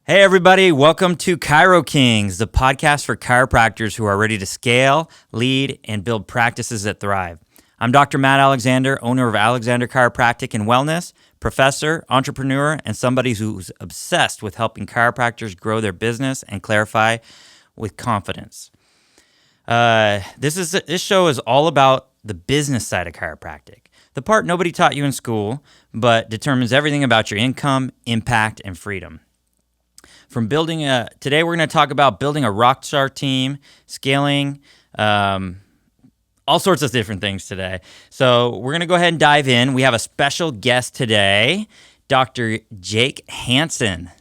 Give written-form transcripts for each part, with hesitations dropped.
Hey, everybody. Welcome to CHIROKINGS, the podcast for chiropractors who are ready to scale, lead, and build practices that thrive. I'm Dr. Matt Alexander, owner of Alexander Chiropractic and Wellness, professor, entrepreneur, and somebody who's obsessed with helping chiropractors grow their business and clarify with confidence. This show is all about the business side of chiropractic, the part nobody taught you in school, but determines everything about your income, impact, and freedom. Today we're going to talk about building a Rockstar team, scaling, all sorts of different things today. So we're going to go ahead and dive in. We have a special guest today, Dr. Jake Hanssen.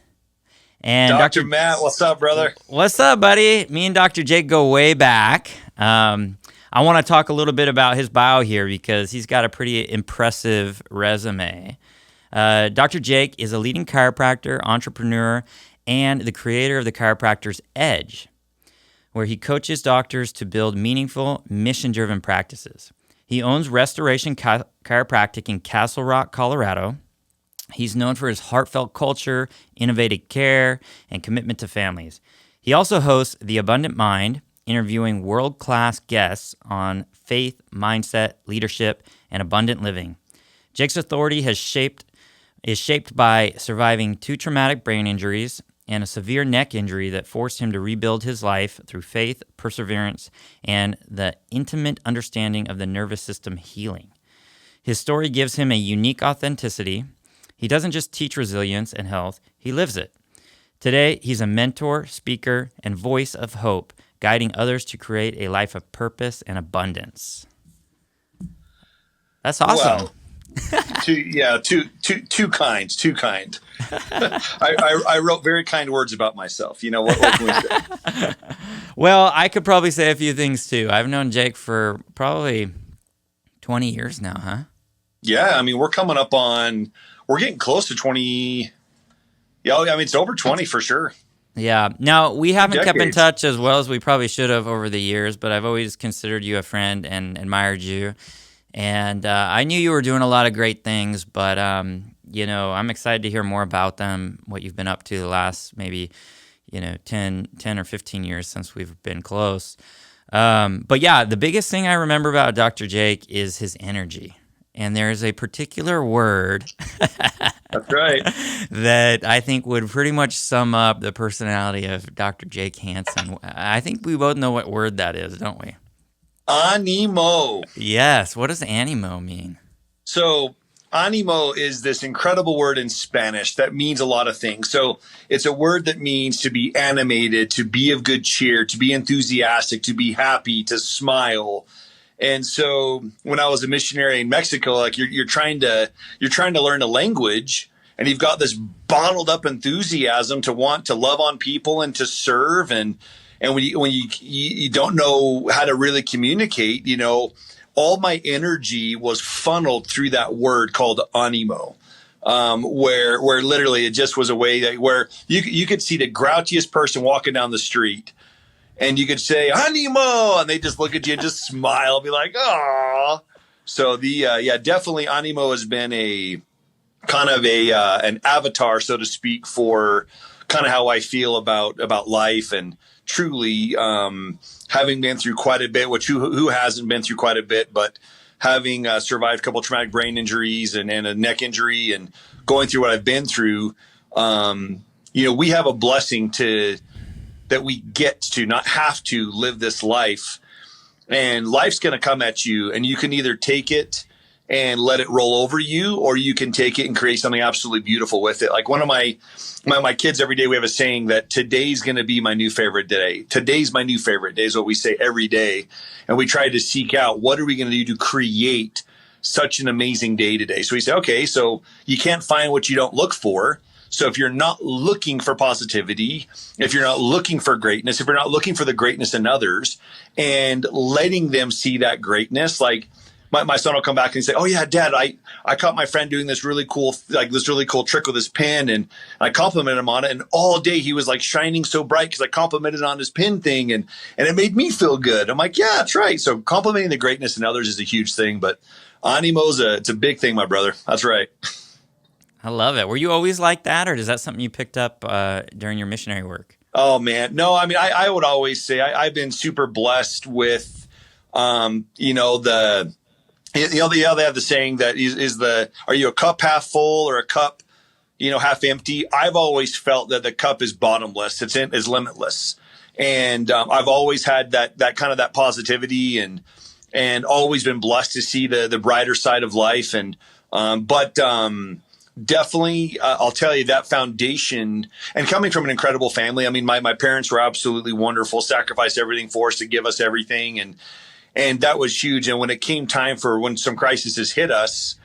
And Dr. Matt, what's up, brother? What's up, buddy? Me and Dr. Jake go way back. I want to talk a little bit about his bio here because he's got a pretty impressive resume. Dr. Jake is a leading chiropractor, entrepreneur, and the creator of the Chiropractor's Edge, where he coaches doctors to build meaningful, mission-driven practices. He owns Restoration Chiropractic in Castle Rock, Colorado. He's known for his heartfelt culture, innovative care, and commitment to families. He also hosts The Abundant Mind, interviewing world-class guests on faith, mindset, leadership, and abundant living. Jake's authority is shaped by surviving 2 traumatic brain injuries and a severe neck injury that forced him to rebuild his life through faith, perseverance, and the intimate understanding of the nervous system healing. His story gives him a unique authenticity. He doesn't just teach resilience and health, he lives it. Today, he's a mentor, speaker, and voice of hope, guiding others to create a life of purpose and abundance. That's awesome. Wow. Too kind. I wrote very kind words about myself. You know, what can we say? Well, I could probably say a few things too. I've known Jake for probably 20 years now, huh? Yeah, I mean, we're getting close to 20. Yeah, I mean, it's over 20 for sure. Yeah. Now, we haven't kept in touch as well as we probably should have over the years, but I've always considered you a friend and admired you. And I knew you were doing a lot of great things, but, I'm excited to hear more about them, what you've been up to the last maybe, 10 or 15 years since we've been close. But yeah, the biggest thing I remember about Dr. Jake is his energy. And there's a particular word That's right. that I think would pretty much sum up the personality of Dr. Jake Hanssen. I think we both know what word that is, don't we? Animo. Yes. What does animo mean? So animo is this incredible word in Spanish that means a lot of things. So it's a word that means to be animated, to be of good cheer, to be enthusiastic, to be happy, to smile. And so when I was a missionary in Mexico, like you're trying to learn a language, and you've got this bottled up enthusiasm to want to love on people and to serve. And when you don't know how to really communicate, all my energy was funneled through that word called animo, where literally it just was a way where you could see the grouchiest person walking down the street, and you could say animo, and they just look at you and just smile, be like, "Aw." So definitely animo has been a kind of an avatar, so to speak, for kind of how I feel about life. And truly, having been through quite a bit, which who hasn't been through quite a bit, but having survived a couple of traumatic brain injuries and a neck injury, and going through what I've been through, we have a blessing that we get to not have to live this life. And life's going to come at you, and you can either take it and let it roll over you, or you can take it and create something absolutely beautiful with it. Like one of my kids, every day we have a saying that today's going to be my new favorite day. Today's my new favorite day is what we say every day. And we try to seek out, what are we going to do to create such an amazing day today? So we say, okay, so you can't find what you don't look for. So if you're not looking for positivity, if you're not looking for greatness, if you're not looking for the greatness in others and letting them see that greatness, like my son will come back and say, "Oh yeah, Dad, I caught my friend doing this really cool trick with his pen," and I complimented him on it. And all day he was like shining so bright because I complimented on his pen thing, and it made me feel good. I'm like, yeah, that's right. So complimenting the greatness in others is a huge thing, but animo it's a big thing, my brother. That's right. I love it. Were you always like that, or is that something you picked up during your missionary work? Oh man, no. I mean, I would always say I've been super blessed with, they have the saying that is are you a cup half full or a cup, half empty? I've always felt that the cup is bottomless. Is limitless. And I've always had that kind of that positivity and always been blessed to see the brighter side of life. And, but definitely, I'll tell you that foundation and coming from an incredible family. I mean, my parents were absolutely wonderful, sacrificed everything for us to give us everything. And that was huge. And when it came time for when some crises hit us,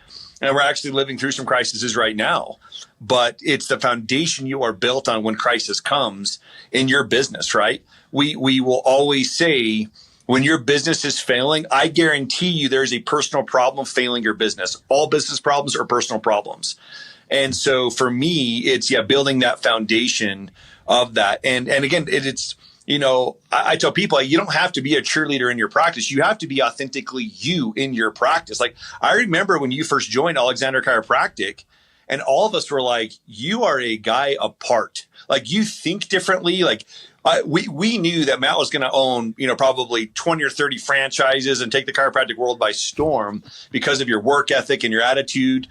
and we're actually living through some crises right now, but it's the foundation you are built on when crisis comes in your business, right? We will always say when your business is failing, I guarantee you there's a personal problem failing your business. All business problems are personal problems. And so for me, it's building that foundation of that. And again, it's, I tell people, you don't have to be a cheerleader in your practice. You have to be authentically you in your practice. Like I remember when you first joined Alexander Chiropractic and all of us were like, you are a guy apart. Like you think differently. Like we knew that Matt was going to own, probably 20 or 30 franchises and take the chiropractic world by storm because of your work ethic and your attitude.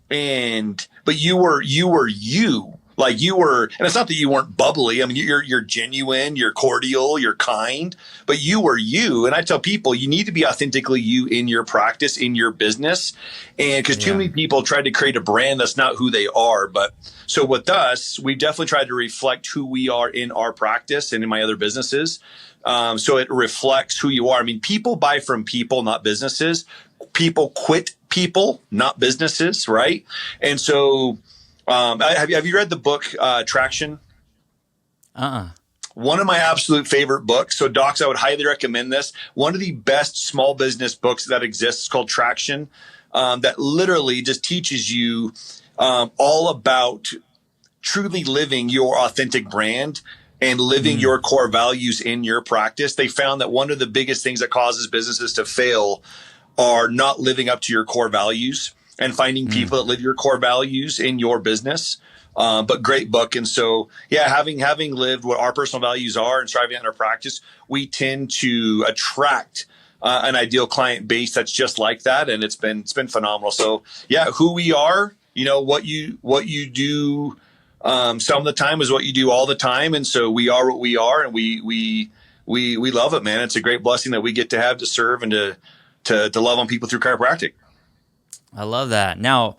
But you were you. Like you were, and it's not that you weren't bubbly. I mean, you're genuine, you're cordial, you're kind, but you were you. And I tell people, you need to be authentically you in your practice, in your business. And because too many people try to create a brand that's not who they are. But so with us, we definitely tried to reflect who we are in our practice and in my other businesses. So it reflects who you are. I mean, people buy from people, not businesses. People quit people, not businesses, right? And so have you read the book Traction? One of my absolute favorite books. So docs, I would highly recommend this. One of the best small business books that exists is called Traction, that literally just teaches you all about truly living your authentic brand and living your core values in your practice. They found that one of the biggest things that causes businesses to fail are not living up to your core values and finding people that live your core values in your business. But great book. And so, having lived what our personal values are and striving in our practice, we tend to attract an ideal client base that's just like that. And it's been phenomenal. So who we are, what you do some of the time is what you do all the time. And so we are what we are, and we love it, man. It's a great blessing that we get to have to serve and to love on people through chiropractic. I love that. Now,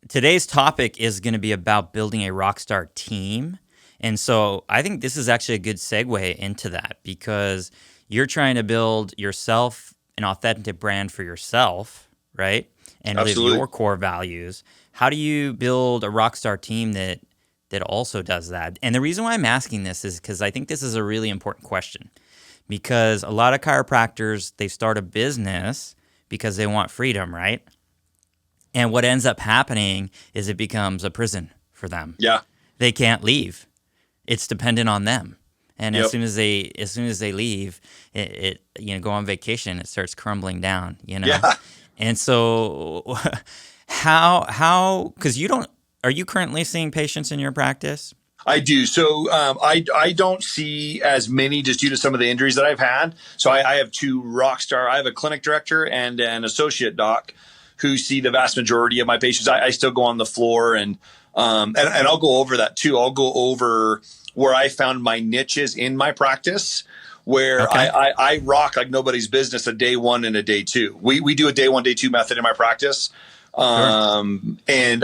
today's topic is going to be about building a Rockstar team. And so I think this is actually a good segue into that, because you're trying to build yourself an authentic brand for yourself, right? And Absolutely. live your core values. How do you build a Rockstar team that also does that? And the reason why I'm asking this is because I think this is a really important question, because a lot of chiropractors, they start a business because they want freedom, right? And what ends up happening is it becomes a prison for them. Yeah. They can't leave. It's dependent on them. And as soon as they leave, it go on vacation, it starts crumbling down, Yeah. And so how cuz are you currently seeing patients in your practice? I do. So I don't see as many just due to some of the injuries that I've had. So I have two Rockstar. I have a clinic director and an associate doc who see the vast majority of my patients. I still go on the floor and I'll go over that too. I'll go over where I found my niches in my practice, where I rock like nobody's business a day one and a day two. We do a day one, day two method in my practice. And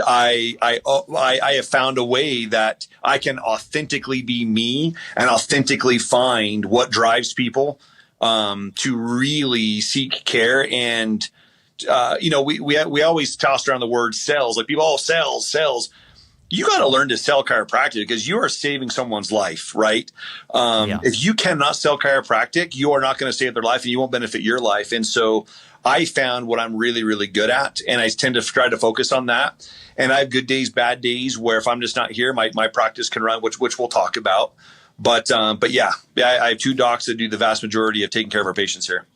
I have found a way that I can authentically be me and authentically find what drives people to really seek care. And we always toss around the word sales. Like people, sales. You got to learn to sell chiropractic because you are saving someone's life, right? If you cannot sell chiropractic, you are not going to save their life and you won't benefit your life. And so I found what I'm really, really good at, and I tend to try to focus on that. And I have good days, bad days, where if I'm just not here, my practice can run, which we'll talk about. But I have two docs that do the vast majority of taking care of our patients here.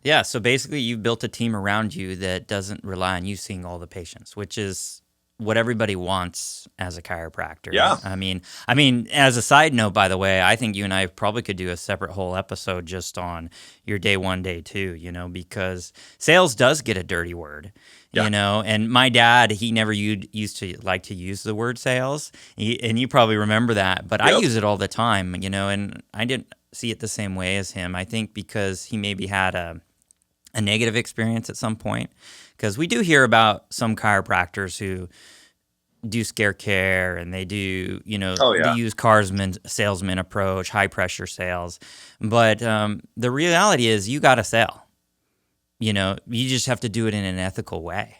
Yeah, so basically you've built a team around you that doesn't rely on you seeing all the patients, which is what everybody wants as a chiropractor. Yeah. I mean, as a side note, by the way, I think you and I probably could do a separate whole episode just on your day one, day two, because sales does get a dirty word, and my dad, he never used to like to use the word sales. And you probably remember that, but I use it all the time, and I didn't see it the same way as him. I think because he maybe had a negative experience at some point. Because we do hear about some chiropractors who do scare care and they do, they use salesman approach, high pressure sales. But the reality is you got to sell. You just have to do it in an ethical way.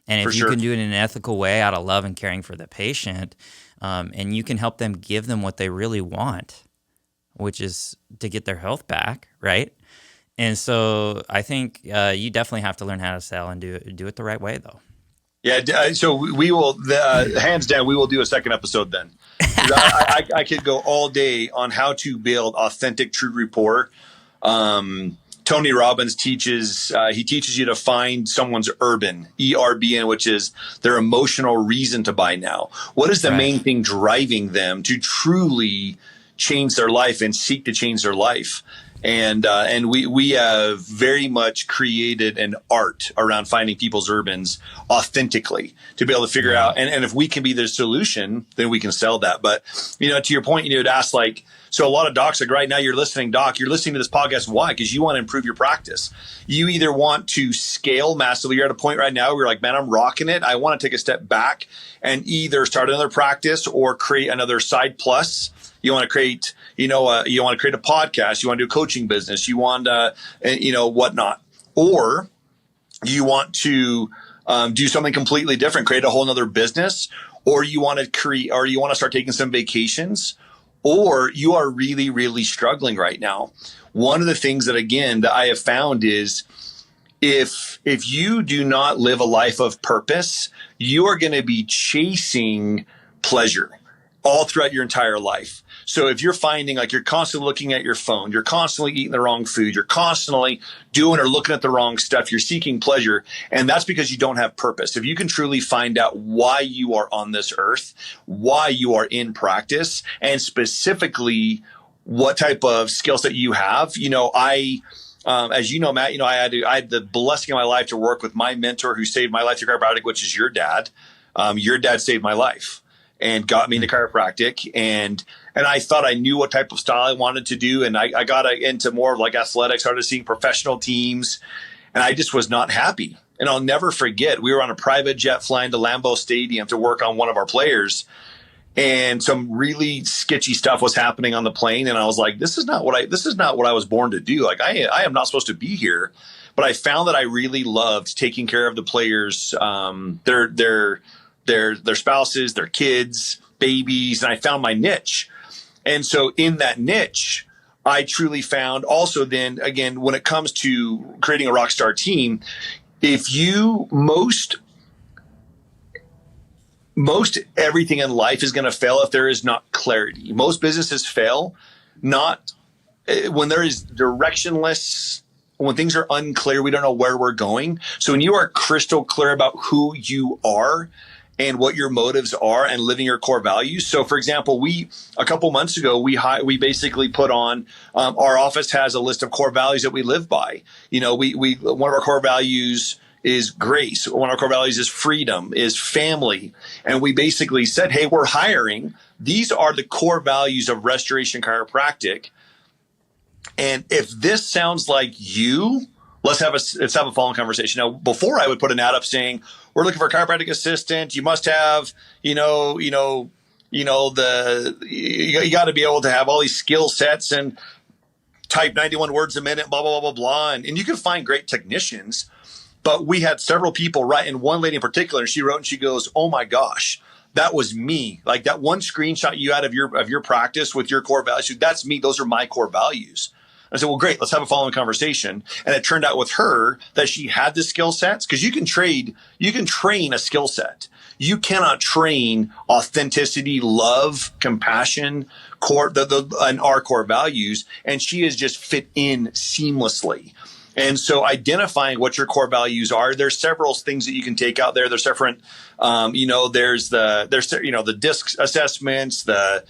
And if you can do it in an ethical way out of love and caring for the patient, and you can help them give them what they really want, which is to get their health back, right? And so I think you definitely have to learn how to sell and do it the right way, though. Yeah. So we will, hands down, we will do a second episode then. I could go all day on how to build authentic, true rapport. Tony Robbins teaches you to find someone's ERBN, ERBN, which is their emotional reason to buy now. What is the main thing driving them to truly change their life and seek to change their life? And we have very much created an art around finding people's ERBNs authentically to be able to figure out. And if we can be the solution, then we can sell that. But, to your point, to ask so a lot of docs, right now you're listening, doc, you're listening to this podcast. Why? Because you want to improve your practice. You either want to scale massively. You're at a point right now where you're like, man, I'm rocking it. I want to take a step back and either start another practice or create another side plus. You want to create, you want to create a podcast. You want to do a coaching business. You want, whatnot. Or you want to do something completely different, create a whole nother business, or you want to start taking some vacations, or you are really, really struggling right now. One of the things that I have found is if you do not live a life of purpose, you are going to be chasing pleasure all throughout your entire life. So if you're finding you're constantly looking at your phone, you're constantly eating the wrong food, you're constantly doing or looking at the wrong stuff, you're seeking pleasure, and that's because you don't have purpose. If you can truly find out why you are on this earth, why you are in practice, and specifically what type of skill set you have, as you know, Matt, I had the blessing of my life to work with my mentor who saved my life through chiropractic, which is your dad. Your dad saved my life and got me into chiropractic. And I thought I knew what type of style I wanted to do. And I got into more of athletics, started seeing professional teams, and I just was not happy. And I'll never forget, we were on a private jet flying to Lambeau Stadium to work on one of our players. And some really sketchy stuff was happening on the plane. And I was like, this is not what I was born to do. I am not supposed to be here. But I found that I really loved taking care of the players, their spouses, their kids, babies, and I found my niche. And so in that niche, I truly found also then, again, when it comes to creating a Rockstar team, if you most everything in life is going to fail if there is not clarity. Most businesses fail not when there is directionless. When things are unclear, we don't know where we're going. So when you are crystal clear about who you are and what your motives are and living your core values. So for example, a couple months ago, we basically put on, our office has a list of core values that we live by. One of our core values is grace. One of our core values is freedom, is family. And we basically said, hey, we're hiring. These are the core values of Restoration Chiropractic. And if this sounds like you, let's have a following conversation. Now, before I would put an ad up saying, we're looking for a chiropractic assistant. You must have, you got to be able to have all these skill sets and type 91 words a minute, blah, blah, blah, blah, blah. And you can find great technicians. But we had several people write, and one lady in particular, she wrote and she goes, oh my gosh, that was me. Like that one screenshot you had of your practice with your core values, that's me. Those are my core values. I said, well, great, let's have a following conversation. And it turned out with her that she had the skill sets, because you can train a skill set. You cannot train authenticity, love, compassion, and our core values. And she has just fit in seamlessly. And so identifying what your core values are, there's several things that you can take out there. There's different, there's the DISC assessments, the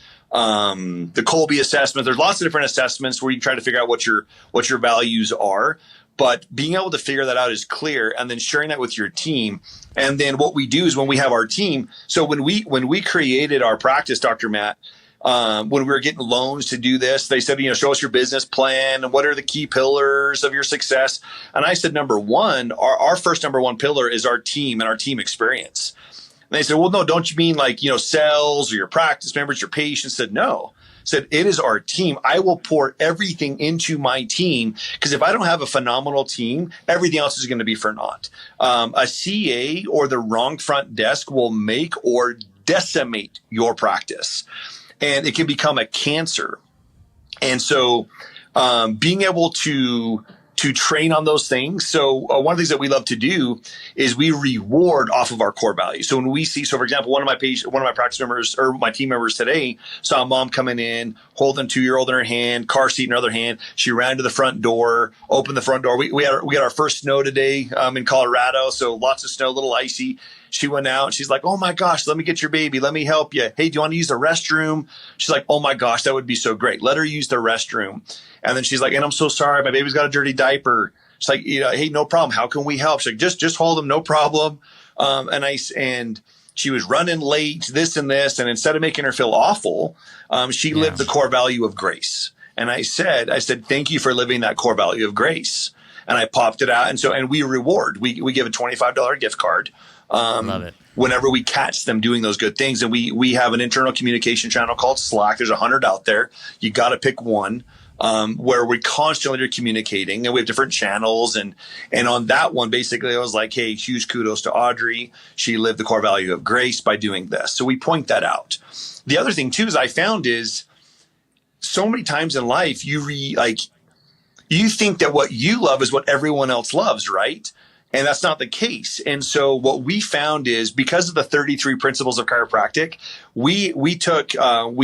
Colby assessment. There's lots of different assessments where you try to figure out what your values are. But being able to figure that out is clear, and then sharing that with your team. And then what we do is when we have our team. So when we created our practice, Dr. Matt, when we were getting loans to do this, they said, show us your business plan and what are the key pillars of your success. And I said, number one, our first number one pillar is our team and our team experience. And they said, well, no, don't you mean like, sales or your practice members, your patients? I said, no. I said, it is our team. I will pour everything into my team, because if I don't have a phenomenal team, everything else is going to be for naught. A CA or the wrong front desk will make or decimate your practice. And it can become a cancer. And so being able to train on those things. So one of the things that we love to do is we reward off of our core values. So when we see, for example, one of my practice members or my team members today saw a mom coming in, holding a 2-year-old in her hand, car seat in her other hand. She ran to the front door, opened the front door. We had our first snow today in Colorado. So lots of snow, a little icy. She went out and she's like, oh my gosh, let me get your baby. Let me help you. Hey, do you want to use the restroom? She's like, oh my gosh, that would be so great. Let her use the restroom. And then she's like, and I'm so sorry. My baby's got a dirty diaper. She's like, hey, no problem. How can we help? She's like, just hold him. No problem. And she was running late, this and this. And instead of making her feel awful, she lived the core value of grace. And I said, thank you for living that core value of grace. And I popped it out. And we reward, we give a $25 gift card. Love it. Whenever we catch them doing those good things. And we have an internal communication channel called Slack. There's 100 out there. You got to pick one, where we constantly are communicating, and we have different channels. And on that one, basically I was like, hey, huge kudos to Audrey. She lived the core value of grace by doing this. So we point that out. The other thing too, is I found is so many times in life, you think that what you love is what everyone else loves, right? And that's not the case. And so what we found is, because of the 33 principles of chiropractic, we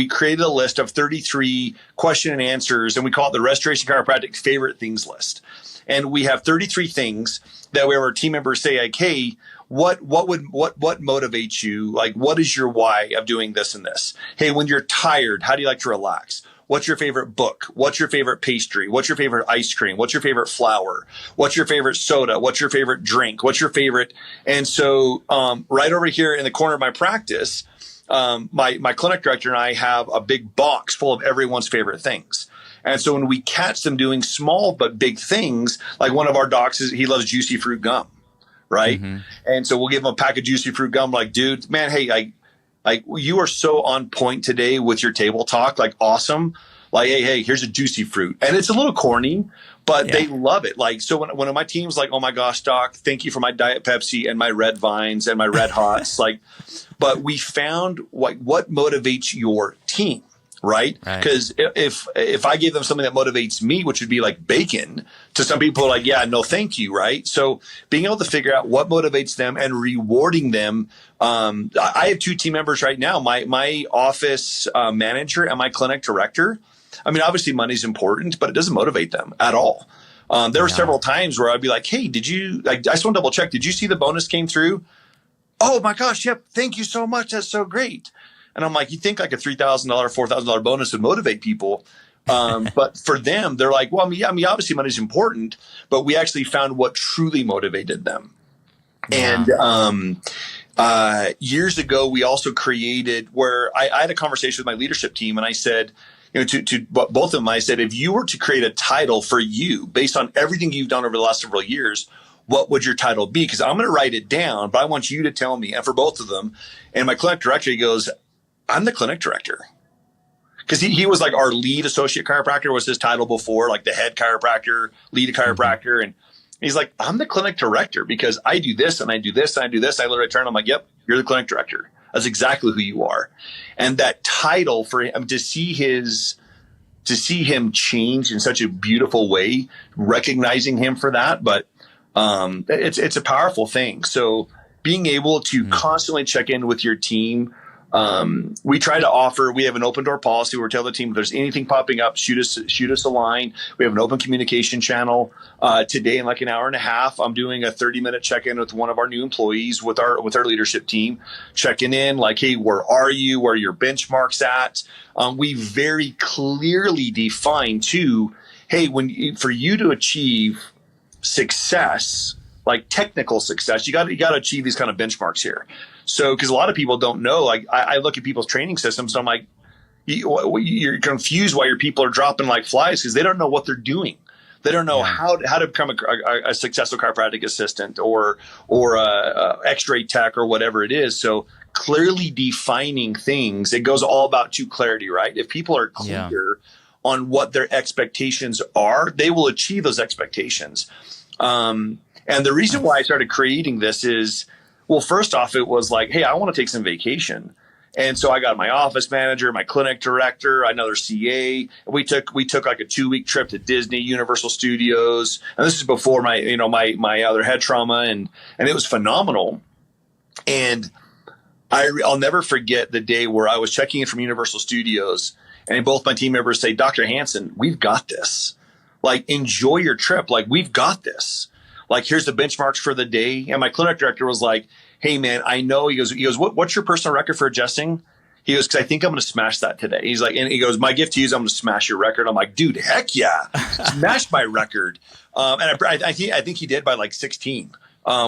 created a list of 33 question and answers, and we call it the Restoration Chiropractic Favorite Things List. And we have 33 things that we have our team members say, like, hey, what motivates you? Like, what is your why of doing this and this? Hey, when you're tired, how do you like to relax? What's your favorite book? What's your favorite pastry? What's your favorite ice cream? What's your favorite flower? What's your favorite soda? What's your favorite drink? What's your favorite? And so right over here in the corner of my practice, my clinic director and I have a big box full of everyone's favorite things. And so when we catch them doing small but big things, like one of our docs, he loves juicy fruit gum, right? Mm-hmm. And so we'll give him a pack of juicy fruit gum, like, dude, man, hey, like you are so on point today with your table talk, like awesome. Like, hey, here's a juicy fruit. And it's a little corny, but they love it. Like, so when my team's like, oh my gosh, doc, thank you for my Diet Pepsi and my Red Vines and my Red Hots. But we found what motivates your team, right? Because if I gave them something that motivates me, which would be like bacon, to some people, like, yeah, no, thank you, right? So being able to figure out what motivates them and rewarding them. I have 2 team members right now, my office manager and my clinic director. I mean, obviously money's important, but it doesn't motivate them at all. There were several times where I'd be like, hey, I just want to double check. Did you see the bonus came through? Oh my gosh. Yep. Thank you so much. That's so great. And I'm like, you think like a $3,000, $4,000 bonus would motivate people. But for them, they're like, well, I mean, obviously money's important, but we actually found what truly motivated them. Yeah. And years ago, we also created where I had a conversation with my leadership team, and I said, to both of them, I said, if you were to create a title for you based on everything you've done over the last several years, what would your title be? Because I'm going to write it down, but I want you to tell me. And for both of them, and my clinic director, he goes, I'm the clinic director. Because he was like our lead associate chiropractor was his title before, like the head chiropractor, lead chiropractor. And he's like, I'm the clinic director because I do this and I do this and I do this. I literally turn, I'm like, yep, you're the clinic director. That's exactly who you are. And that title for him, to see him change in such a beautiful way, recognizing him for that. But it's a powerful thing. So being able to constantly check in with your team, We try to offer, we have an open door policy where we tell the team if there's anything popping up, shoot us a line. We have an open communication channel. Today in like an hour and a half, I'm doing a 30-minute check-in with one of our new employees with our leadership team, checking in like, hey, where are you? Where are your benchmarks at? We very clearly define too, hey, for you to achieve success, like technical success, you got to achieve these kind of benchmarks here. So, because a lot of people don't know, like I look at people's training systems, and I'm like, you're confused why your people are dropping like flies because they don't know what they're doing. They don't know how to become a successful chiropractic assistant or a X-ray tech or whatever it is. So clearly defining things, it goes all about to clarity, right? If people are clear on what their expectations are, they will achieve those expectations. And the reason why I started creating this is, well, first off, it was like, hey, I want to take some vacation. And so I got my office manager, my clinic director, another CA. We took like a 2-week trip to Disney, Universal Studios. And this is before my other head trauma. And it was phenomenal. And I'll never forget the day where I was checking in from Universal Studios and both my team members say, Dr. Hanssen, we've got this. Like, enjoy your trip. Like, we've got this. Like, here's the benchmarks for the day. And my clinic director was like, hey, man, I know. He goes, what's your personal record for adjusting? He goes, because I think I'm going to smash that today. He's like, and he goes, my gift to you is I'm going to smash your record. I'm like, dude, heck yeah. Smash my record. And I think he did by like 16,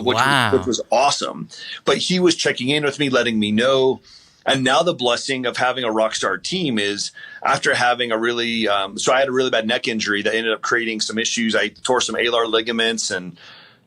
which was awesome. But he was checking in with me, letting me know. And now the blessing of having a Rockstar team is after having a really, so I had a really bad neck injury that ended up creating some issues. I tore some alar ligaments and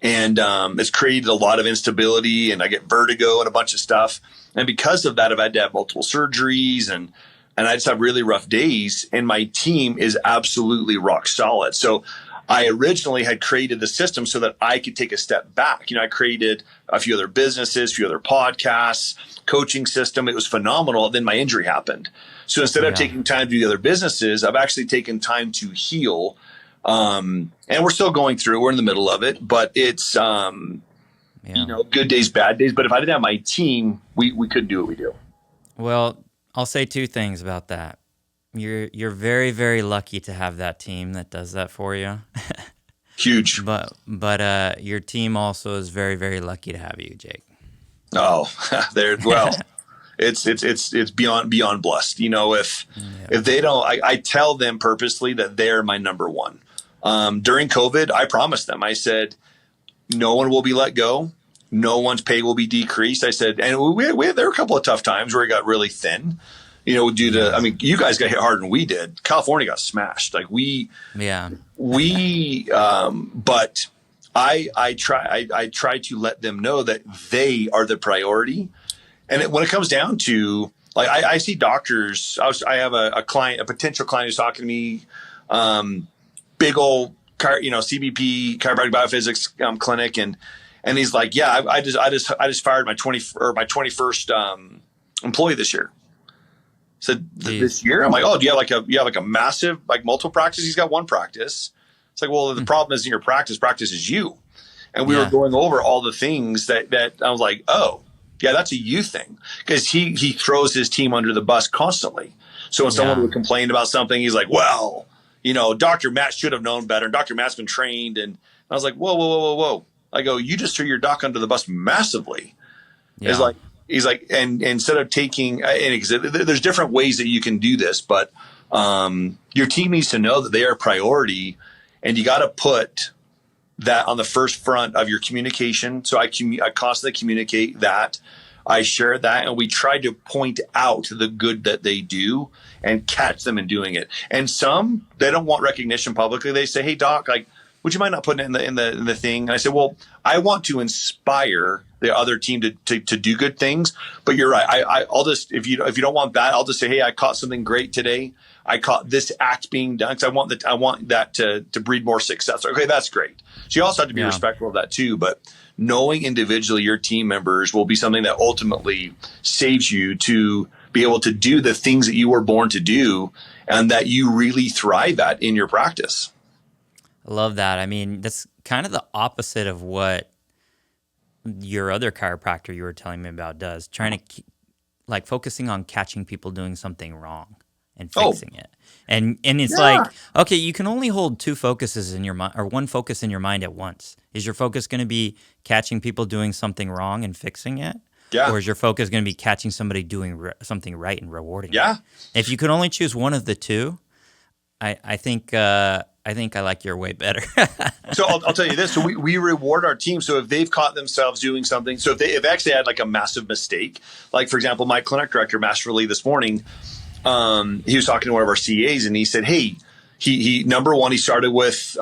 it's created a lot of instability and I get vertigo and a bunch of stuff. And because of that, I've had to have multiple surgeries and I just have really rough days and my team is absolutely rock solid. So I originally had created the system so that I could take a step back. I created a few other businesses, a few other podcasts, coaching system. It was phenomenal. Then my injury happened. So instead of taking time to do the other businesses, I've actually taken time to heal. And we're still going through, we're in the middle of it, but it's, good days, bad days. But if I didn't have my team, we couldn't do what we do. Well, I'll say 2 things about that. You're very, very lucky to have that team that does that for you. Huge. But your team also is very, very lucky to have you, Jake. Oh, it's beyond blessed. If they don't, I tell them purposely that they're my number one. During COVID, I promised them, I said, no one will be let go. No one's pay will be decreased. I said, and there were a couple of tough times where it got really thin, due to, you guys got hit harder than we did. California got smashed. Like but I try to let them know that they are the priority. And when it comes down to, like, I see doctors, I have a potential client who's talking to me, big old, CBP, chiropractic biophysics clinic. And he's like, yeah, I just fired my 21st employee this year. Said this year, I'm like, oh, do you have like a massive, like multiple practice? He's got one practice. It's like, well, the problem isn't your practice is you. And we were going over all the things that I was like, oh, yeah, that's a you thing. Because he throws his team under the bus constantly. So when someone would complain about something, he's like, well, Dr. Matt should have known better. Dr. Matt's been trained. And I was like, whoa. I go, you just threw your doc under the bus massively. Yeah. He's like, and instead of taking, there's different ways that you can do this, but your team needs to know that they are a priority, and you got to put that on the first front of your communication. So I constantly communicate that. I share that, and we try to point out the good that they do and catch them in doing it. And some, they don't want recognition publicly. They say, hey, doc, like, would you mind not putting it in the thing? And I said, well, I want to inspire the other team to do good things. But you're right. I'll just, if you don't want that, I'll just say, hey, I caught something great today. I caught this act being done because I want that to breed more success. Okay, that's great. So you also have to be respectful of that too. But knowing individually your team members will be something that ultimately saves you to be able to do the things that you were born to do and that you really thrive at in your practice. I love that. I mean, that's kind of the opposite of what your other chiropractor you were telling me about does. Trying to like focusing on catching people doing something wrong and Oh, fixing it. And it's yeah. like, okay, you can only hold two focuses in your mind, or one focus in your mind at once. Is your focus going to be catching people doing something wrong and fixing it? Yeah. Or is your focus going to be catching somebody doing something right and rewarding Yeah. them? If you could only choose one of the two, I think I like your way better. So I'll tell you this. So we reward our team. So if they've caught themselves doing something, so if they actually had like a massive mistake, like for example, my clinic director, masterfully this morning, he was talking to one of our CAs and he said, hey, he number one, he started with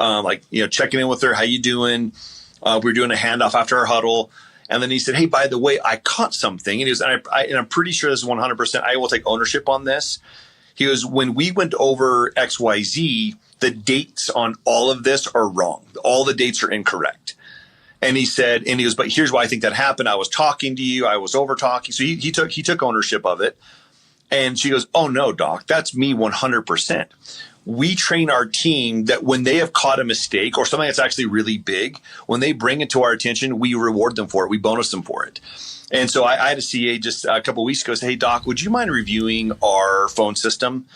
checking in with her. How you doing? We were doing a handoff after our huddle. And then he said, hey, by the way, I caught something. And he was, and I'm pretty sure this is 100%. I will take ownership on this. He goes, when we went over XYZ, the dates on all of this are wrong. All the dates are incorrect. And he said, and he goes, but here's why I think that happened. I was talking to you. I was over talking. So he took ownership of it. And she goes, oh no, doc, that's me 100%. We train our team that when they have caught a mistake or something that's actually really big, when they bring it to our attention, we reward them for it. We bonus them for it. And so I had a CA just a couple of weeks ago say, hey, doc, would you mind reviewing our phone system?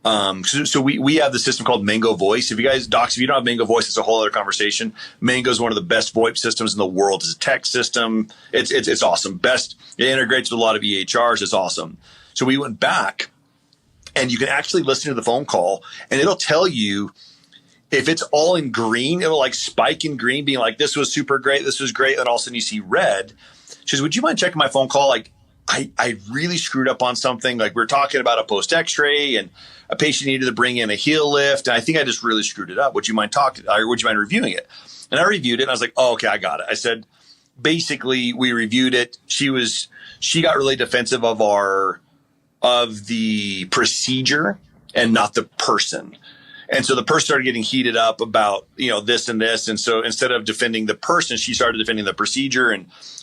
So we have the system called Mango Voice. If you guys, docs, if you don't have Mango Voice, it's a whole other conversation. Mango is one of the best VoIP systems in the world. It's a text system. It's awesome. Best. It integrates with a lot of EHRs. It's awesome. So we went back and you can actually listen to the phone call and it'll tell you if it's all in green, it'll like spike in green being like, this was super great. This was great. And all of a sudden you see red. She says, would you mind checking my phone call? Like I really screwed up on something. Like we were talking about a post x-ray and a patient needed to bring in a heel lift. And I think I just really screwed it up. Would you mind would you mind reviewing it? And I reviewed it and I was like, oh, okay, I got it. I said, basically we reviewed it. She got really defensive of the procedure and not the person. And so the person started getting heated up about, this and this. And so instead of defending the person, she started defending the procedure.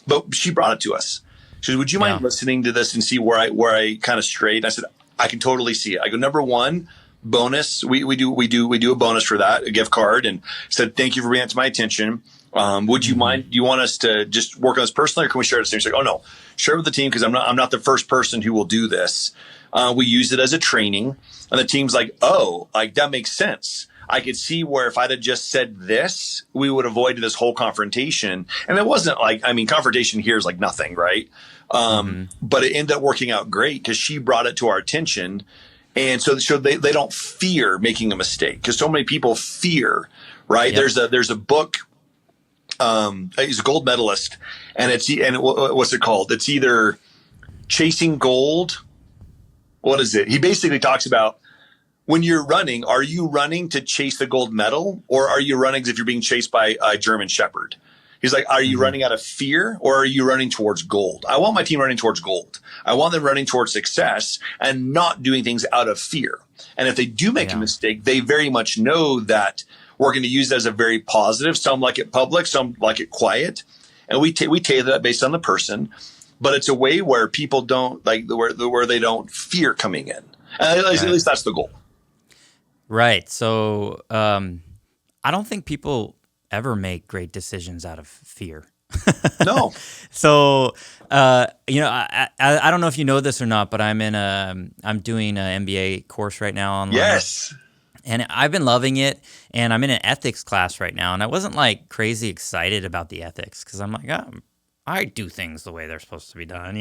But she brought it to us. She said, would you mind listening to this and see where I kind of strayed? And I said, I can totally see it. I go, number one, bonus. We do a bonus for that, a gift card. And said, thank you for bringing it to my attention. Would you mind? Do you want us to just work on this personally, or can we share it? She's like, oh no, share it with the team because I'm not the first person who will do this. We use it as a training, and the team's like, oh, like that makes sense. I could see where if I'd have just said this, we would avoid this whole confrontation. And it wasn't confrontation here is like nothing, right? But it ended up working out great because she brought it to our attention. And so they don't fear making a mistake because so many people fear, right? Yep. There's a book. He's a gold medalist and what's it called? It's either Chasing Gold. What is it? He basically talks about when you're running, are you running to chase the gold medal or are you running as if you're being chased by a German Shepherd? He's like, are you running out of fear or are you running towards gold? I want my team running towards gold. I want them running towards success and not doing things out of fear. And if they do make a mistake, they very much know that we're going to use it as a very positive. Some like it public, some like it quiet. And we tailor that based on the person. But it's a way where people don't like where they don't fear coming in. And at least that's the goal. Right. So I don't think people ever make great decisions out of fear. No. So, I don't know if you know this or not, but I'm doing an MBA course right now online. Yes. And I've been loving it. And I'm in an ethics class right now. And I wasn't like crazy excited about the ethics because I'm like, I do things the way they're supposed to be done,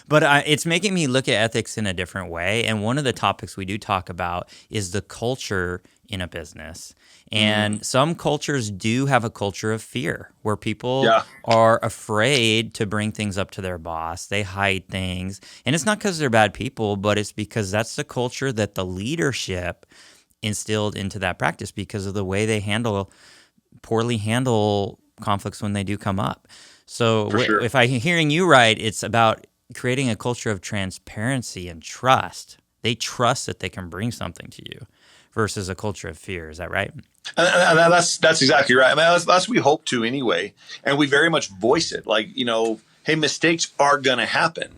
But it's making me look at ethics in a different way. And one of the topics we do talk about is the culture in a business. And some cultures do have a culture of fear where people are afraid to bring things up to their boss. They hide things. And it's not because they're bad people, but it's because that's the culture that the leadership instilled into that practice because of the way they poorly handle conflicts when they do come up. So if I'm hearing you right, it's about creating a culture of transparency and trust. They trust that they can bring something to you versus a culture of fear. Is that right? And that's exactly right. I mean, that's what we hope to anyway. And we very much voice it like, hey, mistakes are going to happen.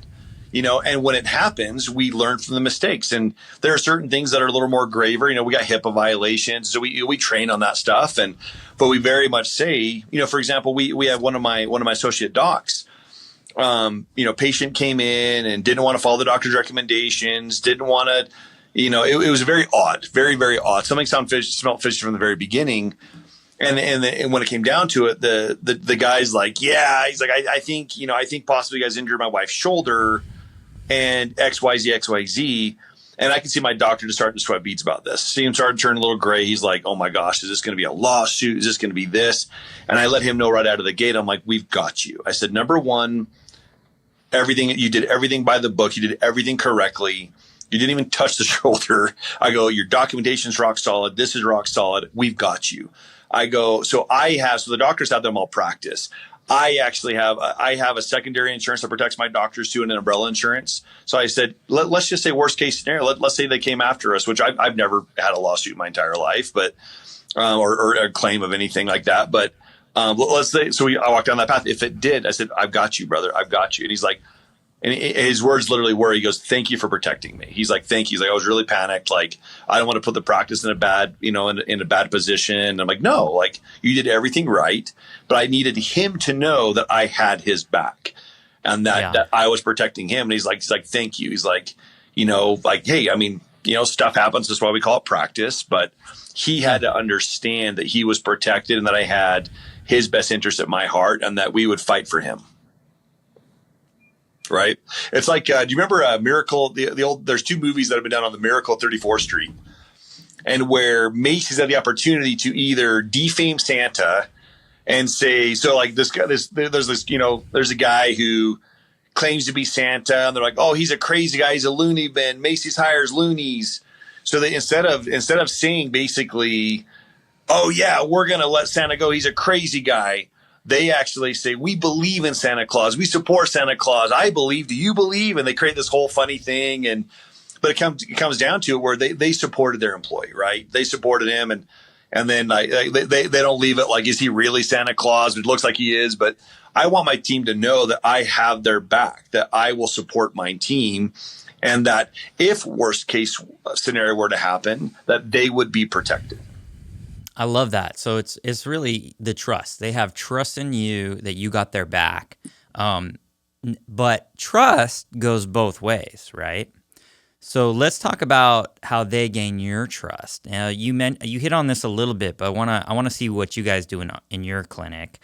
And when it happens, we learn from the mistakes. And there are certain things that are a little more graver. We got HIPAA violations, so we train on that stuff. But we very much say, for example, we have one of my associate docs. Patient came in and didn't want to follow the doctor's recommendations, didn't want to, it was very odd, very, very odd. Something smelled fishy from the very beginning. And when it came down to it, the guy's like, yeah, he's like, I think possibly you guys injured my wife's shoulder and XYZ. And I can see my doctor just starting to sweat beads about this. See him starting to turn a little gray. He's like, oh my gosh, is this going to be a lawsuit? Is this going to be this? And I let him know right out of the gate. I'm like, we've got you. I said, number one, you did everything by the book. You did everything correctly. You didn't even touch the shoulder. I go, your documentation's rock solid. This is rock solid. We've got you. I go, so the doctors have their malpractice. I have a secondary insurance that protects my doctors too, and an umbrella insurance. So I said, let's just say worst case scenario. Let's say they came after us, which I've never had a lawsuit in my entire life, but or a claim of anything like that. But let's say, I walked down that path. If it did, I said, I've got you, brother. I've got you. And he's like, and his words literally were, he goes, thank you for protecting me. He's like, thank you. He's like, I was really panicked. Like, I don't want to put the practice in a bad, in a bad position. And I'm like, no, like you did everything right. But I needed him to know that I had his back and that I was protecting him. And he's like, thank you. He's like, hey, stuff happens. That's why we call it practice. But he had to understand that he was protected and that I had his best interest at my heart and that we would fight for him. Right. It's like, do you remember Miracle? The old, there's two movies that have been done on the Miracle 34th Street, and where Macy's had the opportunity to either defame Santa and say, so like this guy, there's a guy who claims to be Santa, and they're like, oh, he's a crazy guy, he's a loony bin. Macy's hires loonies. So they instead of saying basically, oh yeah, we're gonna let Santa go, he's a crazy guy. They actually say, we believe in Santa Claus. We support Santa Claus. I believe. Do you believe? And they create this whole funny thing. But it comes down to it where they supported their employee, right? They supported him. And then they don't leave it like, is he really Santa Claus? It looks like he is. But I want my team to know that I have their back, that I will support my team. And that if worst case scenario were to happen, that they would be protected. I love that. So it's really the trust. They have trust in you that you got their back. But trust goes both ways, right? So let's talk about how they gain your trust. You hit on this a little bit, but I want to see what you guys do in your clinic.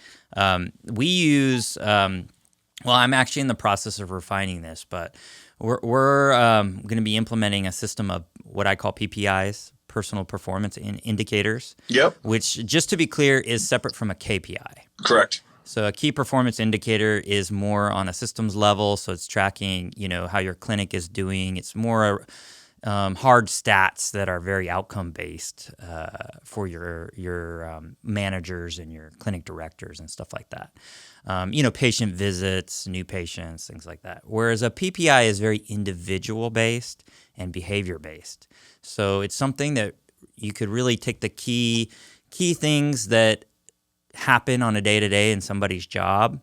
We use I'm actually in the process of refining this, but we're going to be implementing a system of what I call PPIs. Personal performance indicators. Yep. Which, just to be clear, is separate from a KPI. Correct. So a key performance indicator is more on a systems level. So it's tracking, how your clinic is doing. It's more hard stats that are very outcome based for your managers and your clinic directors and stuff like that. Patient visits, new patients, things like that. Whereas a PPI is very individual based and behavior based. So it's something that you could really take the key things that happen on a day-to-day in somebody's job,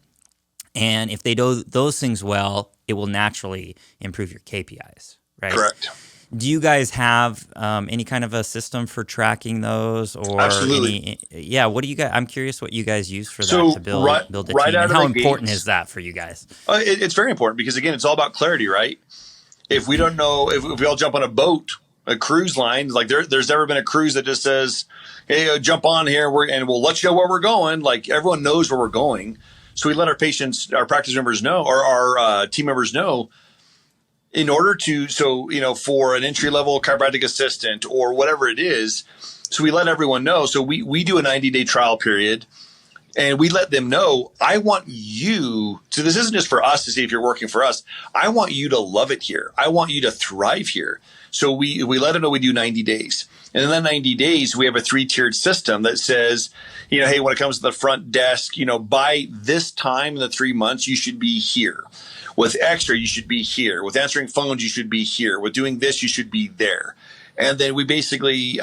and if they do those things well, it will naturally improve your KPIs, right? Correct. Do you guys have any kind of a system for tracking those? Or absolutely. What do you guys? I'm curious what you guys use for that to build a team. And how important is that for you guys? It's very important because, again, it's all about clarity, right? If we don't know, if we all jump on a boat, a cruise line, like there's never been a cruise that just says, hey, jump on here and we'll let you know where we're going. Like everyone knows where we're going. So we let our patients, our practice members know, or our team members know, in order to, for an entry level chiropractic assistant or whatever it is. So we let everyone know. So we do a 90-day trial period. And we let them know, I want you to, this isn't just for us to see if you're working for us. I want you to love it here. I want you to thrive here. So we let them know we do 90 days. And in that 90 days, we have a 3-tiered system that says, hey, when it comes to the front desk, by this time in the 3 months, you should be here. With extra, you should be here. With answering phones, you should be here. With doing this, you should be there. And then we basically,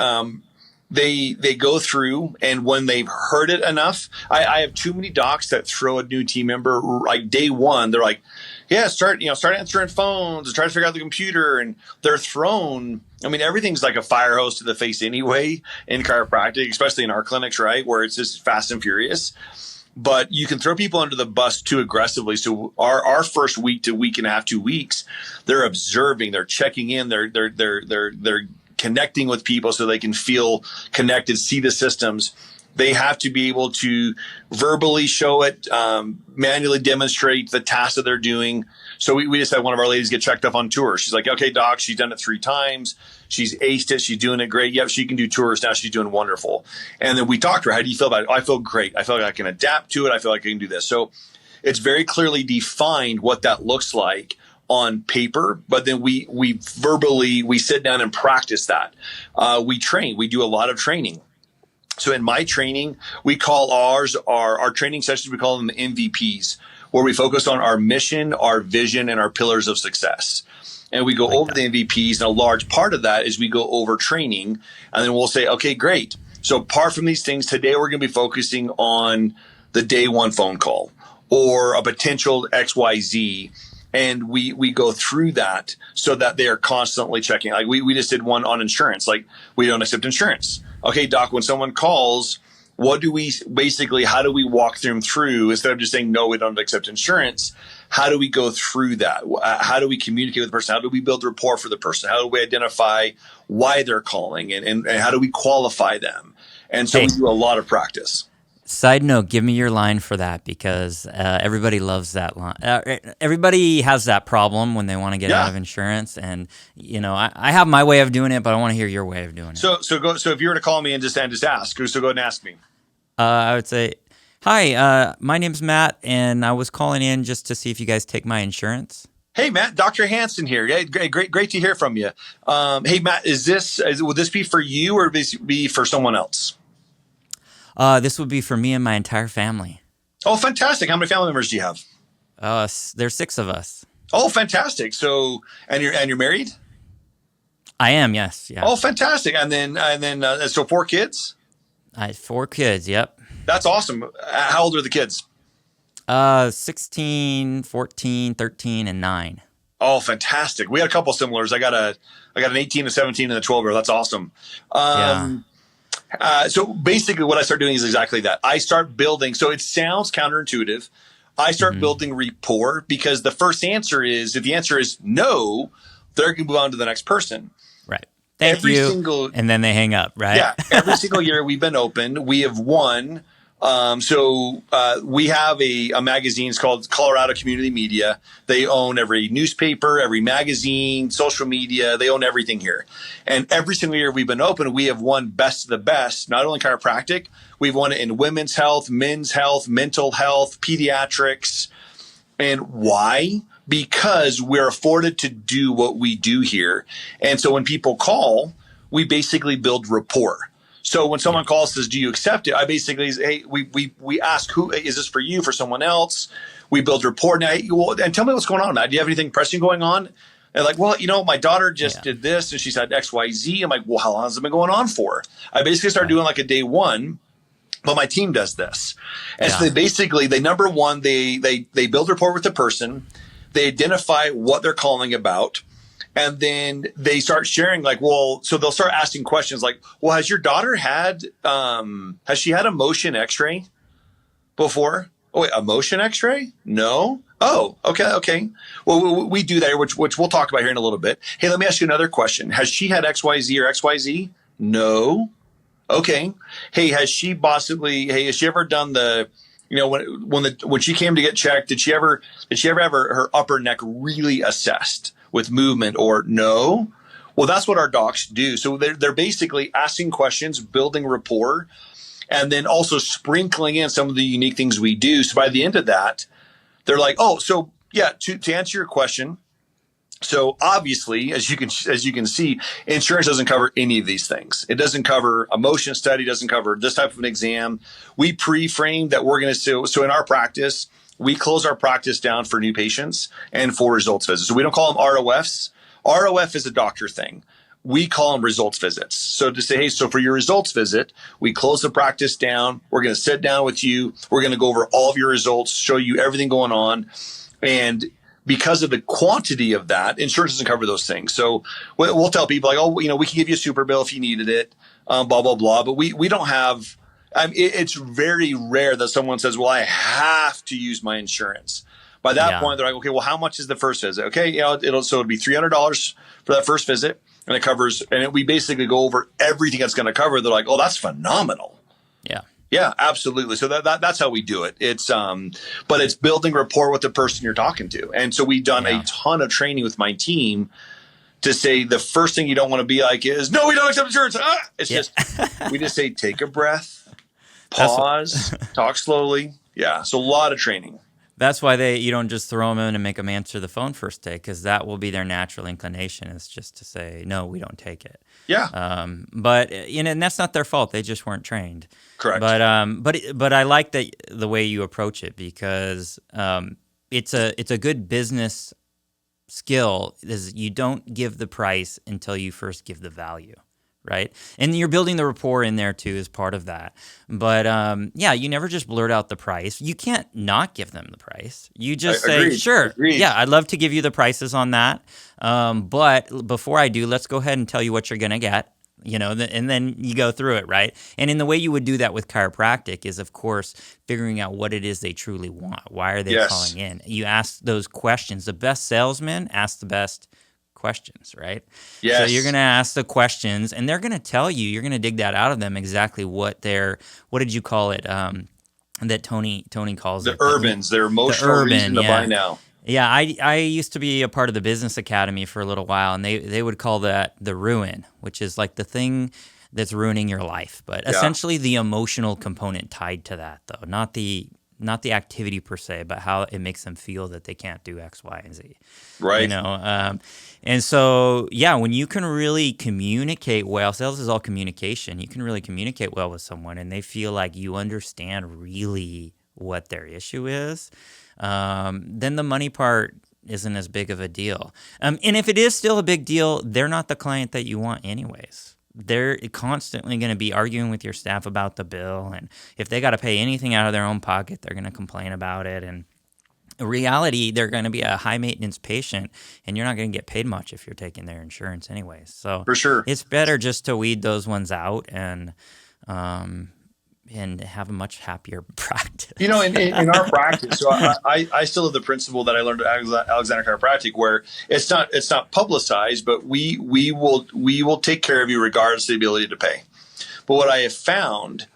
they go through, and when they've heard it enough, I have too many docs that throw a new team member like day one. They're like, yeah, start answering phones and try to figure out the computer, and they're thrown. I mean, everything's like a fire hose to the face anyway in chiropractic, especially in our clinics, right? Where it's just fast and furious. but you can throw people under the bus too aggressively. So our first week to week and a half, 2 weeks, they're observing, they're checking in, they're connecting with people so they can feel connected, see the systems. They have to be able to verbally show it, manually demonstrate the tasks that they're doing. So we just had one of our ladies get checked up on tour. She's like, okay, doc, she's done it 3 times. She's aced it. She's doing it great. Yep, she can do tours now. She's doing wonderful. And then we talked to her. How do you feel about it? Oh, I feel great. I feel like I can adapt to it. I feel like I can do this. So it's very clearly defined what that looks like on paper, but then we verbally, we sit down and practice that. We train. We do a lot of training. So in my training, we call our training sessions, we call them MVPs, where we focus on our mission, our vision, and our pillars of success. And we go over the MVPs, and a large part of that is we go over training, and then we'll say, okay, great. So apart from these things, today we're going to be focusing on the day one phone call or a potential XYZ. And we go through that so that they are constantly checking. Like we just did one on insurance. Like, we don't accept insurance. Okay, doc, when someone calls, how do we walk them through, instead of just saying, no, we don't accept insurance? How do we go through that? How do we communicate with the person? How do we build rapport for the person? How do we identify why they're calling, and how do we qualify them? And so we do a lot of practice. Side note, give me your line for that, because everybody loves that line. Everybody has that problem when they want to get out of insurance. And, I have my way of doing it, but I want to hear your way of doing it. So if you were to call me and just ask, so go ahead and ask me. I would say, hi, my name's Matt, and I was calling in just to see if you guys take my insurance. Hey, Matt, Dr. Hanssen here. Yeah, great to hear from you. Hey, Matt, would this be for you or would this be for someone else? This would be for me and my entire family. Oh, fantastic. How many family members do you have? There's 6 of us. Oh, fantastic. So, and you're married? I am, yes. Yeah. Oh, fantastic. And then, so 4 kids? 4 kids, yep. That's awesome. How old are the kids? 16, 14, 13, and 9. Oh, fantastic. We had a couple similars. I got an 18, a 17, and a 12-year-old. That's awesome. So basically what I start doing is exactly that. I start building. So it sounds counterintuitive. I start building rapport, because the first answer is, if the answer is no, they're going to move on to the next person. Right. Thank you. And then they hang up, right? Yeah. Every single year we've been open, we have won. We have a magazine. It's called Colorado Community Media. They own every newspaper, every magazine, social media. They own everything here. And every single year we've been open, we have won best of the best, not only chiropractic, we've won it in women's health, men's health, mental health, pediatrics. And why? Because we're afforded to do what we do here. And so when people call, we basically build rapport. So when someone calls and says, do you accept it? I basically say, hey, we ask, who is this for you, for someone else? We build rapport. Now, and tell me what's going on, Matt. Do you have anything pressing going on? And like, well, my daughter just did this and she's had XYZ. I'm like, well, how long has it been going on for? I basically started doing like a day one, but my team does this. And so they number one, they build rapport with the person. They identify what they're calling about. And then they start sharing, like, well, so they'll start asking questions like, well, has your daughter has she had a motion x-ray before? Oh, wait, a motion x-ray? No. Oh, okay. Well, we do that, which we'll talk about here in a little bit. Hey, let me ask you another question. Has she had XYZ or XYZ? No. Okay. Hey, has she ever done when she came to get checked, did she ever have her upper neck really assessed with movement, or no? Well, that's what our docs do. So they're basically asking questions, building rapport, and then also sprinkling in some of the unique things we do. So by the end of that, they're like, oh, so yeah, to answer your question. So obviously, as you can see, insurance doesn't cover any of these things. It doesn't cover a motion study, doesn't cover this type of an exam. We pre-frame that we're going to, so in our practice, we close our practice down for new patients and for results visits. So we don't call them ROFs. ROF is a doctor thing. We call them results visits. So to say, hey, so for your results visit, we close the practice down. We're going to sit down with you. We're going to go over all of your results, show you everything going on. And because of the quantity of that, insurance doesn't cover those things. So we'll tell people like, oh, we can give you a super bill if you needed it, blah, blah, blah. But we don't have It's very rare that someone says, well, I have to use my insurance. By that point, they're like, okay, well, how much is the first visit? Okay, it'll be $300 for that first visit, and it covers, we basically go over everything that's going to cover. They're like, oh, that's phenomenal. Yeah. Yeah, absolutely. So that's how we do it. It's but it's building rapport with the person you're talking to. And so we've done a ton of training with my team to say the first thing you don't want to be like is, no, we don't accept insurance. It's just, we just say, take a breath, pause, talk slowly. Yeah. So a lot of training. That's why you don't just throw them in and make them answer the phone first day, because that will be their natural inclination, is just to say, no, we don't take it. Yeah. But and that's not their fault. They just weren't trained. Correct. But I like the way you approach it, because it's a good business skill. Is you don't give the price until you first give the value. Right. And you're building the rapport in there too as part of that. But you never just blurt out the price. You can't not give them the price. You just say, sure. Agreed. Yeah, I'd love to give you the prices on that. But before I do, let's go ahead and tell you what you're going to get, and then you go through it. Right. And in the way you would do that with chiropractic is, of course, figuring out what it is they truly want. Why are they calling in? You ask those questions. The best salesman asks the best questions, right? Yes. So you're going to ask the questions, and they're going to tell you, you're going to dig that out of them exactly what did you call it? That Tony calls the it. Urbans, their emotional reason to buy now. Yeah, I used to be a part of the business academy for a little while, and they would call that the ruin, which is like the thing that's ruining your life. But essentially the emotional component tied to that, though, not the activity per se, but how it makes them feel that they can't do X, Y, and Z. Right. And so, when you can really communicate well, sales is all communication. You can really communicate well with someone, and they feel like you understand really what their issue is, then the money part isn't as big of a deal. And if it is still a big deal, they're not the client that you want anyways. They're constantly going to be arguing with your staff about the bill, and if they got to pay anything out of their own pocket, they're going to complain about it. And in reality, they're going to be a high maintenance patient, and you're not going to get paid much if you're taking their insurance anyways. So for sure, it's better just to weed those ones out and have a much happier practice. In our practice, so I still have the principle that I learned at Alexander Chiropractic, where it's not publicized, but we will take care of you regardless of the ability to pay. But what I have found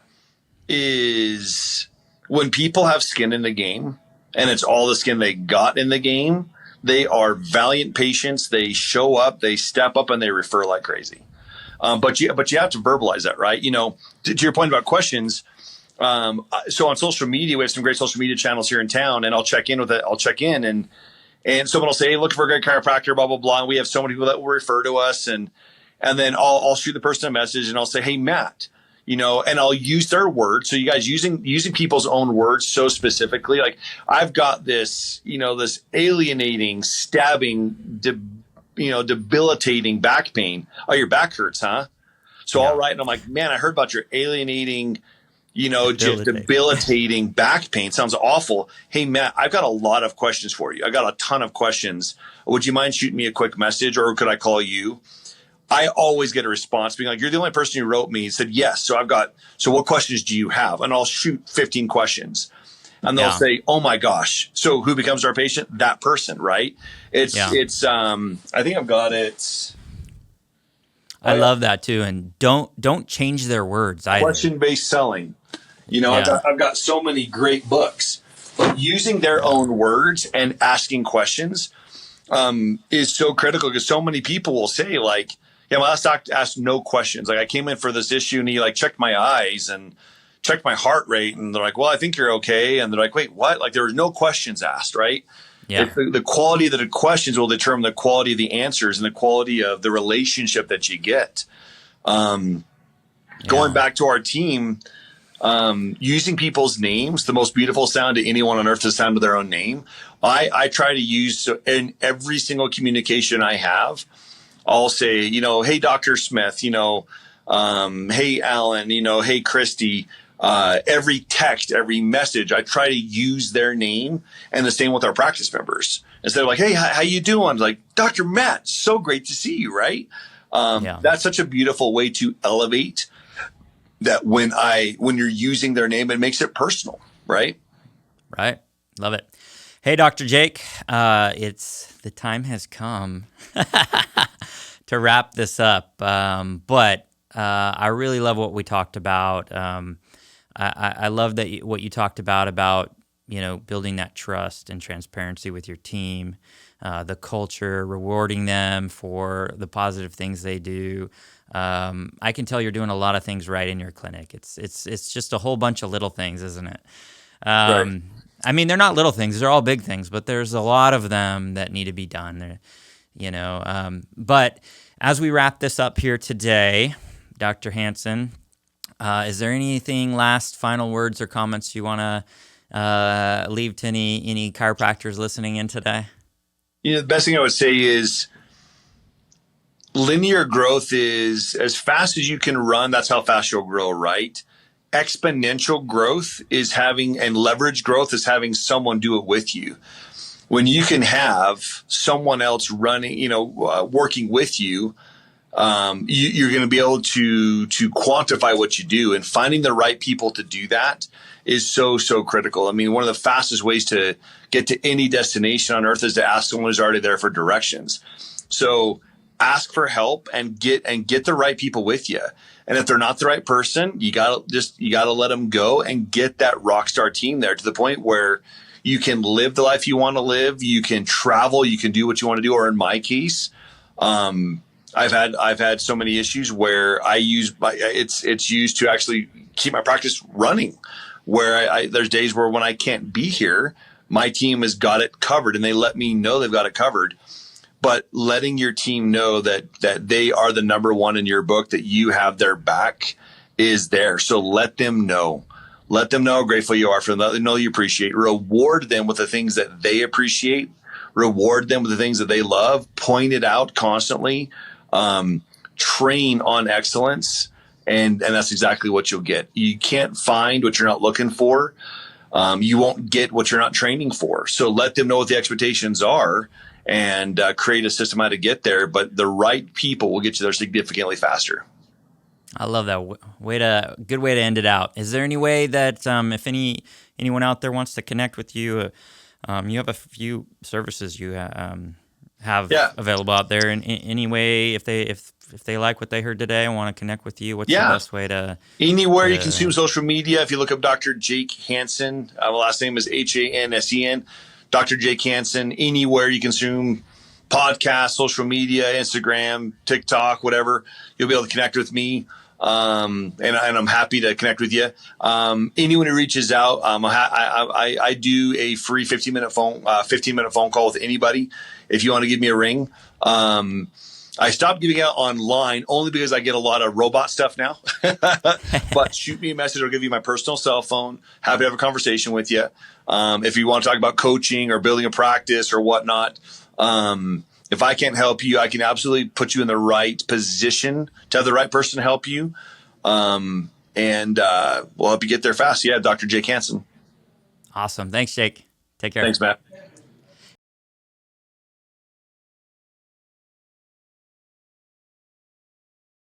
is when people have skin in the game, and it's all the skin they got in the game, they are valiant patients. They show up, they step up, and they refer like crazy. But you have to verbalize that, right? To your point about questions. So on social media, we have some great social media channels here in town, and I'll check in with it. I'll check in, and someone will say, hey, looking for a great chiropractor, blah, blah, blah. And we have so many people that will refer to us. And then I'll shoot the person a message, and I'll say, hey, Matt, and I'll use their words. So you guys using people's own words so specifically, like I've got this, this alienating, stabbing, debilitating back pain. Oh, your back hurts, huh? So all right. And I'm like, man, I heard about your alienating, debilitating back pain. Sounds awful. Hey, Matt, I've got a lot of questions for you. I got a ton of questions. Would you mind shooting me a quick message, or could I call you? I always get a response being like, you're the only person who wrote me. He said, yes. So what questions do you have? And I'll shoot 15 questions. And they'll say, oh my gosh. So who becomes our patient? That person, right? It's I think I've got it. I love that too. And don't change their words either. Question-based selling. I've got so many great books, but using their own words and asking questions is so critical, because so many people will say like, yeah, my last doctor asked no questions. Like I came in for this issue and he like checked my eyes and checked my heart rate. And they're like, well, I think you're okay. And they're like, wait, what? Like there was no questions asked, right? Yeah. The quality of the questions will determine the quality of the answers and the quality of the relationship that you get. Going back to our team, using people's names, the most beautiful sound to anyone on earth is the sound of their own name. I try to use in every single communication I have. I'll say, hey, Dr. Smith, hey, Alan, hey, Christy. Every text, every message, I try to use their name, and the same with our practice members. Instead of like, hey, how you doing? Like, Dr. Matt, so great to see you, right? That's such a beautiful way to elevate that when you're using their name, it makes it personal, right? Right. Love it. Hey, Dr. Jake, the time has come to wrap this up. But I really love what we talked about. I love what you talked about, building that trust and transparency with your team, the culture, rewarding them for the positive things they do. I can tell you're doing a lot of things right in your clinic. It's just a whole bunch of little things, isn't it? Right. I mean, they're not little things; they're all big things. But there's a lot of them that need to be done. But as we wrap this up here today, Dr. Hanssen, is there anything final words or comments you want to leave to any chiropractors listening in today? The best thing I would say is linear growth is as fast as you can run. That's how fast you'll grow, right? Exponential growth is and leverage growth is having someone do it with you. When you can have someone else running, working with you, you're going to be able to quantify what you do, and finding the right people to do that is so critical. I mean, one of the fastest ways to get to any destination on earth is to ask someone who's already there for directions. So ask for help and get the right people with you. And if they're not the right person, you gotta let them go and get that Rockstar team there to the point where you can live the life you want to live. You can travel. You can do what you want to do. Or in my case, I've had so many issues where it's used to actually keep my practice running. Where there's days where when I can't be here, my team has got it covered, and they let me know they've got it covered. But letting your team know that they are the number one in your book, that you have their back, is there. So let them know. Let them know how grateful you are for them. Let them know you appreciate. Reward them with the things that they appreciate. Reward them with the things that they love. Point it out constantly. Train on excellence. And that's exactly what you'll get. You can't find what you're not looking for. You won't get what you're not training for. So let them know what the expectations are, and create a system how to get there. But the right people will get you there significantly faster. I love that. Good way to end it out. Is there any way that if anyone out there wants to connect with you, you have a few services you have available out there, in any way, if they like what they heard today and want to connect with you, what's the best way to? Anywhere you consume social media. If you look up Dr. Jake Hanssen, my last name is Hansen. Dr. Jake Hanssen. Anywhere you consume podcasts, social media, Instagram, TikTok, whatever, you'll be able to connect with me. And I'm happy to connect with you. Anyone who reaches out, I do a free 15-minute phone call with anybody. If you want to give me a ring, I stopped giving out online only because I get a lot of robot stuff now. But shoot me a message. I'll give you my personal cell phone. Happy to have a conversation with you. If you want to talk about coaching or building a practice or whatnot, if I can't help you, I can absolutely put you in the right position to have the right person help you. And we'll help you get there fast. Yeah, Dr. Jake Hanssen. Awesome. Thanks, Jake. Take care. Thanks, Matt.